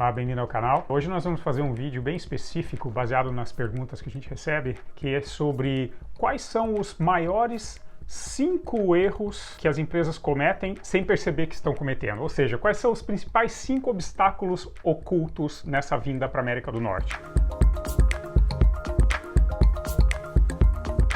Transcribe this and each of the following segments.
Olá, bem-vindo ao canal. Hoje nós vamos fazer um vídeo bem específico, baseado nas perguntas que a gente recebe, que é sobre quais são os maiores 5 erros que as empresas cometem sem perceber que estão cometendo. Ou seja, quais são os principais 5 obstáculos ocultos nessa vinda para a América do Norte.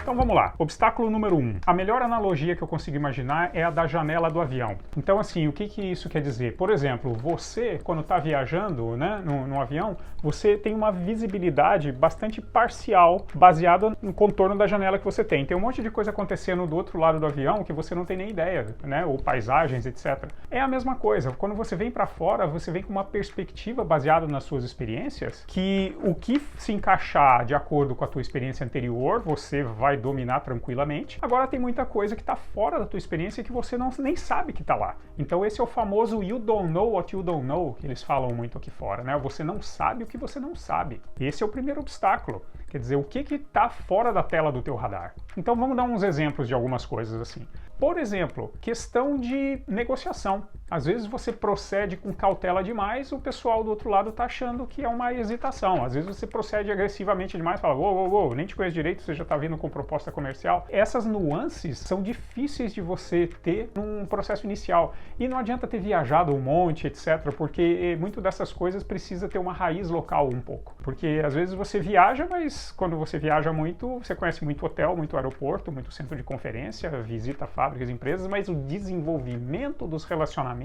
Então vamos lá. Obstáculo número 1. A melhor analogia que eu consigo imaginar é a da janela do avião. Então assim, o que isso quer dizer? Por exemplo, você, quando está viajando, né, no avião, você tem uma visibilidade bastante parcial, baseada no contorno da janela que você tem. Tem um monte de coisa acontecendo do outro lado do avião que você não tem nem ideia, né, ou paisagens, etc. É a mesma coisa. Quando você vem para fora, você vem com uma perspectiva baseada nas suas experiências, que o que se encaixar de acordo com a tua experiência anterior, você vai dominar tranquilamente. Agora tem muita coisa que está fora da tua experiência que você nem sabe que está lá. Então esse é o famoso you don't know what you don't know, que eles falam muito aqui fora, né? Você não sabe o que você não sabe. Esse é o primeiro obstáculo. Quer dizer, o que está fora da tela do teu radar. Então vamos dar uns exemplos de algumas coisas assim. Por exemplo, questão de negociação. Às vezes você procede com cautela demais, o pessoal do outro lado está achando que é uma hesitação. Às vezes você procede agressivamente demais, fala, uou, nem te conheço direito, você já está vindo com proposta comercial. Essas nuances são difíceis de você ter num processo inicial. E não adianta ter viajado um monte, etc., porque muito dessas coisas precisa ter uma raiz local um pouco. Porque às vezes você viaja, mas quando você viaja muito, você conhece muito hotel, muito aeroporto, muito centro de conferência, visita fábricas, empresas, mas o desenvolvimento dos relacionamentos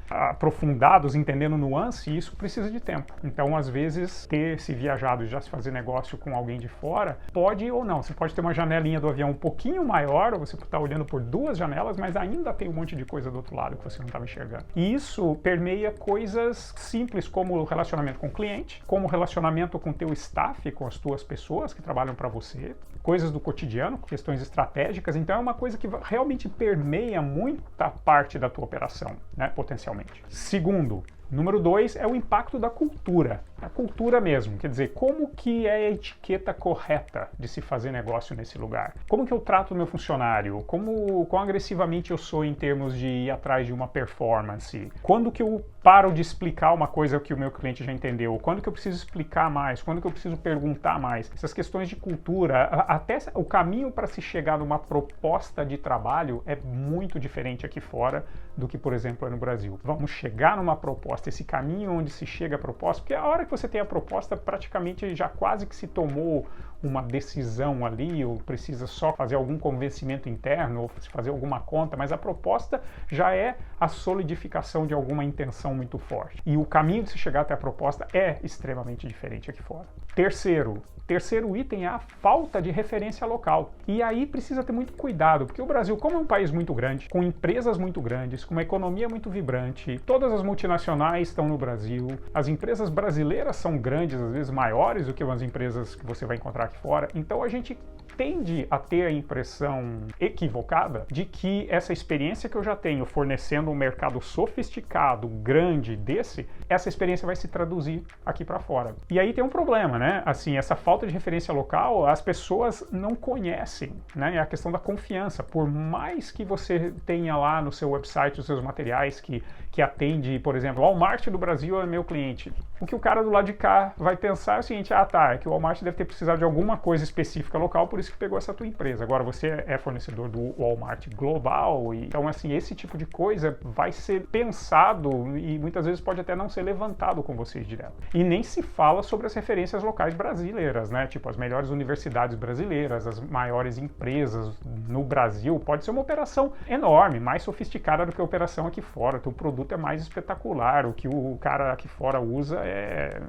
aprofundados, entendendo nuance, isso precisa de tempo. Então, às vezes, ter se viajado e já se fazer negócio com alguém de fora, pode ou não. Você pode ter uma janelinha do avião um pouquinho maior, ou você está olhando por 2 janelas, mas ainda tem um monte de coisa do outro lado que você não estava enxergando. E isso permeia coisas simples, como o relacionamento com o cliente, como o relacionamento com o teu staff, com as tuas pessoas que trabalham para você, coisas do cotidiano, questões estratégicas. Então, é uma coisa que realmente permeia muita parte da tua operação, né, potencialmente. Segundo, número 2 é o impacto da cultura. A cultura mesmo, quer dizer, como que é a etiqueta correta de se fazer negócio nesse lugar? Como que eu trato o meu funcionário? Quão agressivamente eu sou em termos de ir atrás de uma performance? Quando que eu paro de explicar uma coisa que o meu cliente já entendeu? Quando que eu preciso explicar mais? Quando que eu preciso perguntar mais? Essas questões de cultura, até o caminho para se chegar numa proposta de trabalho é muito diferente aqui fora do que, por exemplo, é no Brasil. Vamos chegar numa proposta, esse caminho onde se chega a proposta, porque a hora que você tem a proposta, praticamente já quase que se tomou uma decisão ali, ou precisa só fazer algum convencimento interno, ou fazer alguma conta, mas a proposta já é a solidificação de alguma intenção muito forte. E o caminho de se chegar até a proposta é extremamente diferente aqui fora. Terceiro item é a falta de referência local. E aí precisa ter muito cuidado, porque o Brasil, como é um país muito grande, com empresas muito grandes, com uma economia muito vibrante, todas as multinacionais estão no Brasil, as empresas brasileiras são grandes, às vezes maiores do que as empresas que você vai encontrar aqui fora, então a gente tende a ter a impressão equivocada de que essa experiência que eu já tenho fornecendo um mercado sofisticado, grande desse, essa experiência vai se traduzir aqui para fora. E aí tem um problema, né? Assim, essa falta de referência local, as pessoas não conhecem, né? É a questão da confiança. Por mais que você tenha lá no seu website os seus materiais que atende, por exemplo, o Walmart do Brasil é meu cliente. O que o cara do lado de cá vai pensar é o seguinte, é que o Walmart deve ter precisado de alguma coisa específica local, por isso que pegou essa tua empresa. Agora você é fornecedor do Walmart global, então assim, esse tipo de coisa vai ser pensado e muitas vezes pode até não ser levantado com vocês direto. E nem se fala sobre as referências locais brasileiras, né? Tipo, as melhores universidades brasileiras, as maiores empresas no Brasil, pode ser uma operação enorme, mais sofisticada do que a operação aqui fora. O produto é mais espetacular, o que o cara aqui fora usa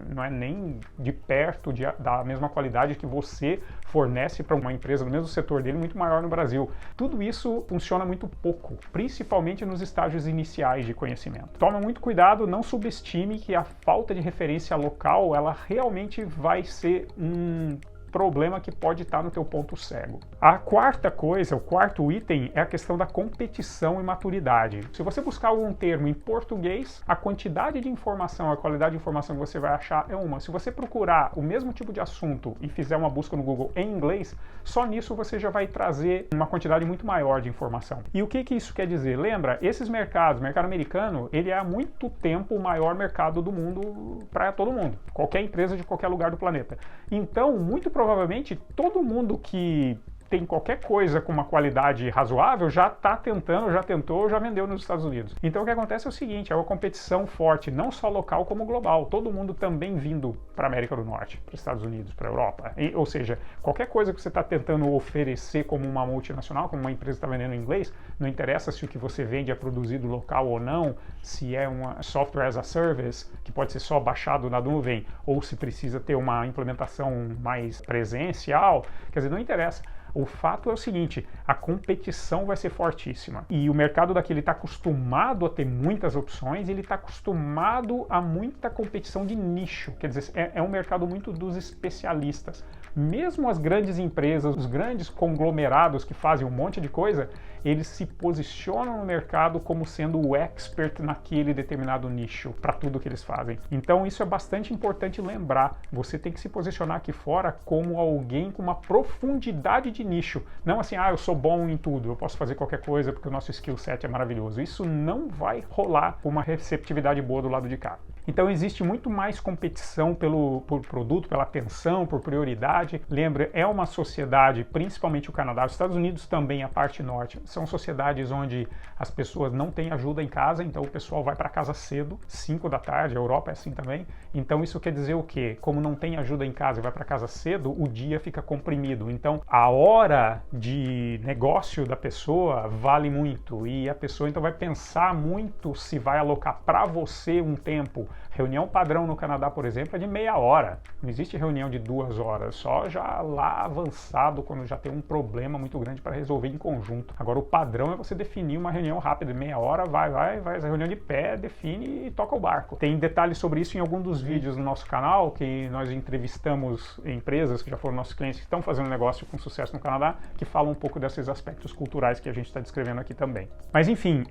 não é nem de perto da mesma qualidade que você fornece para uma empresa do mesmo setor dele, muito maior no Brasil. Tudo isso funciona muito pouco, principalmente nos estágios iniciais de conhecimento. Toma muito cuidado, não subestime que a falta de referência local, ela realmente vai ser um problema que pode estar no teu ponto cego. A quarta coisa, o quarto item, é a questão da competição e maturidade. Se você buscar algum termo em português, a quantidade de informação, a qualidade de informação que você vai achar é uma. Se você procurar o mesmo tipo de assunto e fizer uma busca no Google em inglês, só nisso você já vai trazer uma quantidade muito maior de informação. E o que isso quer dizer? Lembra, esses mercados, o mercado americano, ele é há muito tempo o maior mercado do mundo para todo mundo, qualquer empresa de qualquer lugar do planeta. Então, muito provavelmente, todo mundo que tem qualquer coisa com uma qualidade razoável já está tentando, já tentou, já vendeu nos Estados Unidos. Então o que acontece é o seguinte, é uma competição forte, não só local como global, todo mundo também vindo para a América do Norte, para os Estados Unidos, para a Europa, ou seja, qualquer coisa que você está tentando oferecer como uma multinacional, como uma empresa está vendendo em inglês, não interessa se o que você vende é produzido local ou não, se é uma software as a service, que pode ser só baixado na nuvem, ou se precisa ter uma implementação mais presencial, quer dizer, não interessa. O fato é o seguinte, a competição vai ser fortíssima. E o mercado daqui está acostumado a ter muitas opções, ele está acostumado a muita competição de nicho. Quer dizer, é um mercado muito dos especialistas. Mesmo as grandes empresas, os grandes conglomerados que fazem um monte de coisa, eles se posicionam no mercado como sendo o expert naquele determinado nicho para tudo que eles fazem. Então isso é bastante importante lembrar. Você tem que se posicionar aqui fora como alguém com uma profundidade de nicho. Não assim, eu sou bom em tudo, eu posso fazer qualquer coisa porque o nosso skill set é maravilhoso. Isso não vai rolar com uma receptividade boa do lado de cá. Então existe muito mais competição por produto, pela atenção, por prioridade. Lembra, é uma sociedade, principalmente o Canadá, os Estados Unidos também, a parte norte, são sociedades onde as pessoas não têm ajuda em casa, então o pessoal vai para casa cedo, 5 da tarde, a Europa é assim também. Então isso quer dizer o quê? Como não tem ajuda em casa e vai para casa cedo, o dia fica comprimido. Então a hora de negócio da pessoa vale muito e a pessoa então vai pensar muito se vai alocar para você um tempo. Reunião padrão no Canadá, por exemplo, é de meia hora. Não existe reunião de 2 horas, só já lá avançado, quando já tem um problema muito grande para resolver em conjunto. Agora, o padrão é você definir uma reunião rápida, de meia hora, vai, essa reunião de pé, define e toca o barco. Tem detalhes sobre isso em algum dos vídeos no nosso canal, que nós entrevistamos empresas que já foram nossos clientes que estão fazendo negócio com sucesso no Canadá, que falam um pouco desses aspectos culturais que a gente está descrevendo aqui também. Mas, enfim,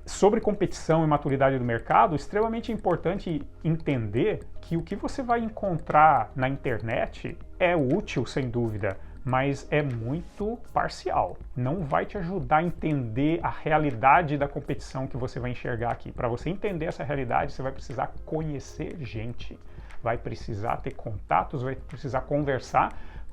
sobre competição e maturidade do mercado, extremamente importante entender que o que você vai encontrar na internet é útil, sem dúvida, mas é muito parcial. Não vai te ajudar a entender a realidade da competição que você vai enxergar aqui. Para você entender essa realidade, você vai precisar conhecer gente, vai precisar ter contatos, vai precisar conversar.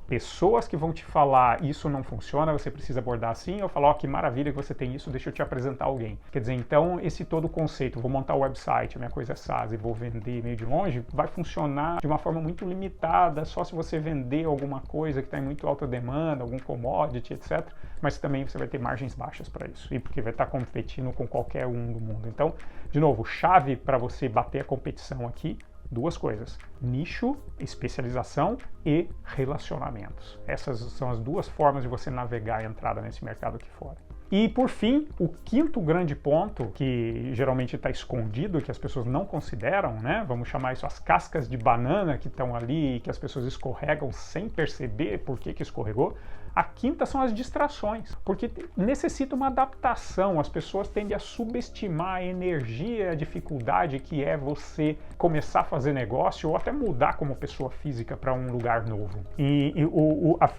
Pessoas que vão te falar isso não funciona, você precisa abordar assim, ou falar, que maravilha que você tem isso, deixa eu te apresentar alguém. Quer dizer, então esse todo conceito, vou montar o website, a minha coisa é SaaS e vou vender meio de longe, vai funcionar de uma forma muito limitada, só se você vender alguma coisa que está em muito alta demanda, algum commodity, etc. Mas também você vai ter margens baixas para isso, e porque vai estar competindo com qualquer um do mundo. Então, de novo, chave para você bater a competição aqui, 2 coisas, nicho, especialização e relacionamentos. Essas são as 2 formas de você navegar a entrada nesse mercado aqui fora. E por fim, o quinto grande ponto, que geralmente está escondido, que as pessoas não consideram, né? Vamos chamar isso as cascas de banana que estão ali e que as pessoas escorregam sem perceber por que escorregou. A quinta são as distrações, porque necessita uma adaptação. As pessoas tendem a subestimar a energia e a dificuldade que é você começar a fazer negócio ou até mudar como pessoa física para um lugar novo.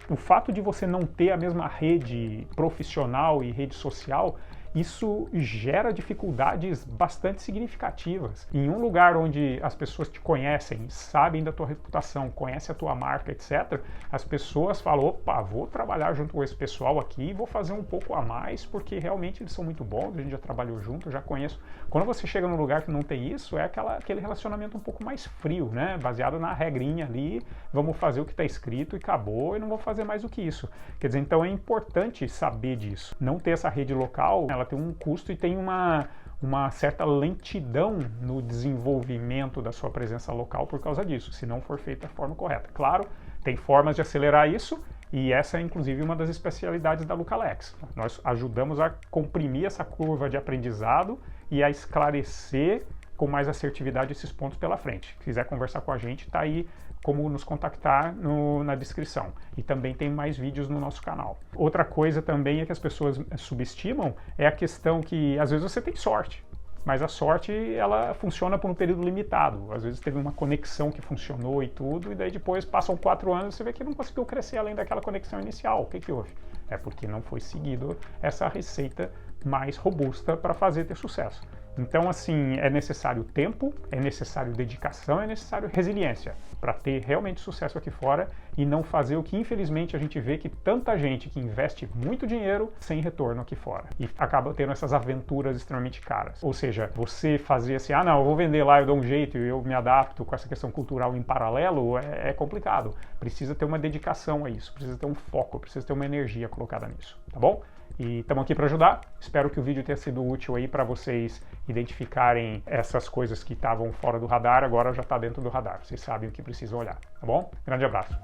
O fato de você não ter a mesma rede profissional e rede social, isso gera dificuldades bastante significativas. Em um lugar onde as pessoas te conhecem, sabem da tua reputação, conhecem a tua marca, etc., as pessoas falam, opa, vou trabalhar junto com esse pessoal aqui, vou fazer um pouco a mais, porque realmente eles são muito bons, a gente já trabalhou junto, já conheço. Quando você chega num lugar que não tem isso, é aquele relacionamento um pouco mais frio, né? Baseado na regrinha ali, vamos fazer o que está escrito e acabou, e não vou fazer mais do que isso. Quer dizer, então é importante saber disso. Não ter essa rede local, ela tem um custo e tem uma certa lentidão no desenvolvimento da sua presença local por causa disso, se não for feita da forma correta. Claro, tem formas de acelerar isso e essa é inclusive uma das especialidades da Lucalex. Nós ajudamos a comprimir essa curva de aprendizado e a esclarecer com mais assertividade esses pontos pela frente. Se quiser conversar com a gente, está aí como nos contactar na descrição. E também tem mais vídeos no nosso canal. Outra coisa também é que as pessoas subestimam é a questão que às vezes você tem sorte. Mas a sorte, ela funciona por um período limitado. Às vezes teve uma conexão que funcionou e tudo, e daí depois passam 4 anos e você vê que não conseguiu crescer além daquela conexão inicial. O que que houve? É porque não foi seguido essa receita mais robusta para fazer ter sucesso. Então, assim, é necessário tempo, é necessário dedicação, é necessário resiliência para ter realmente sucesso aqui fora e não fazer o que, infelizmente, a gente vê que tanta gente que investe muito dinheiro sem retorno aqui fora e acaba tendo essas aventuras extremamente caras. Ou seja, você fazer assim, ah, não, eu vou vender lá, eu dou um jeito e eu me adapto com essa questão cultural em paralelo, é complicado. Precisa ter uma dedicação a isso, precisa ter um foco, precisa ter uma energia colocada nisso, tá bom? E estamos aqui para ajudar. Espero que o vídeo tenha sido útil aí para vocês identificarem essas coisas que estavam fora do radar, agora já está dentro do radar. Vocês sabem o que precisam olhar, tá bom? Grande abraço.